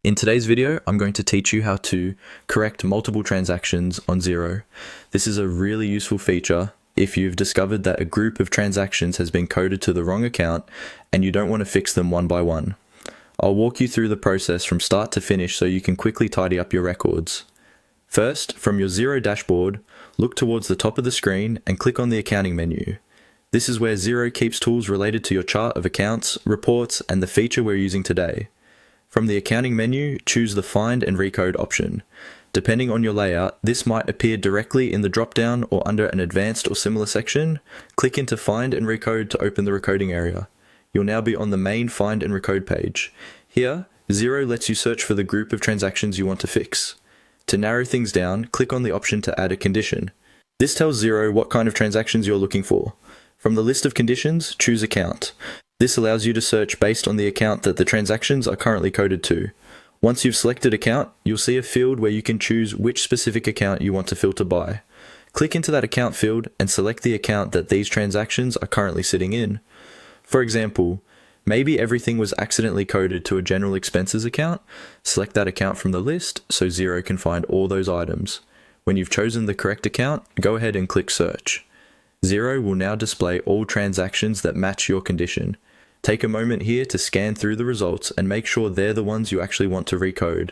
In today's video, I'm going to teach you how to correct multiple transactions on Xero. This is a really useful feature if you've discovered that a group of transactions has been coded to the wrong account and you don't want to fix them one by one. I'll walk you through the process from start to finish so you can quickly tidy up your records. First, from your Xero dashboard, look towards the top of the screen and click on the accounting menu. This is where Xero keeps tools related to your chart of accounts, reports, and the feature we're using today. From the accounting menu, choose the Find and Recode option. Depending on your layout, this might appear directly in the drop-down or under an advanced or similar section. Click into Find and Recode to open the recoding area. You'll now be on the main Find and Recode page. Here, Xero lets you search for the group of transactions you want to fix. To narrow things down, click on the option to add a condition. This tells Xero what kind of transactions you're looking for. From the list of conditions, choose Account. This allows you to search based on the account that the transactions are currently coded to. Once you've selected account, you'll see a field where you can choose which specific account you want to filter by. Click into that account field and select the account that these transactions are currently sitting in. For example, maybe everything was accidentally coded to a general expenses account. Select that account from the list so Xero can find all those items. When you've chosen the correct account, go ahead and click Search. Xero will now display all transactions that match your condition. Take a moment here to scan through the results and make sure they're the ones you actually want to recode.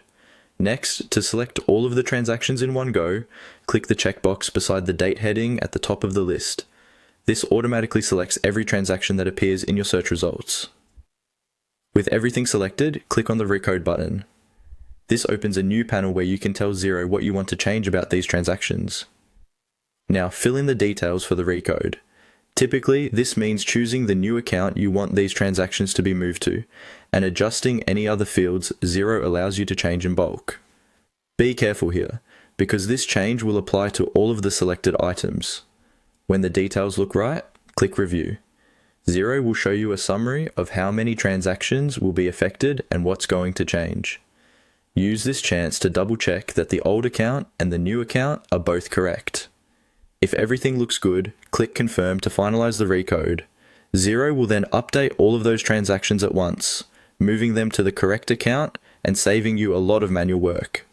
Next, to select all of the transactions in one go, click the checkbox beside the date heading at the top of the list. This automatically selects every transaction that appears in your search results. With everything selected, click on the Recode button. This opens a new panel where you can tell Xero what you want to change about these transactions. Now fill in the details for the recode. Typically, this means choosing the new account you want these transactions to be moved to, and adjusting any other fields Xero allows you to change in bulk. Be careful here, because this change will apply to all of the selected items. When the details look right, click Review. Xero will show you a summary of how many transactions will be affected and what's going to change. Use this chance to double check that the old account and the new account are both correct. If everything looks good, click Confirm to finalize the recode. Xero will then update all of those transactions at once, moving them to the correct account and saving you a lot of manual work.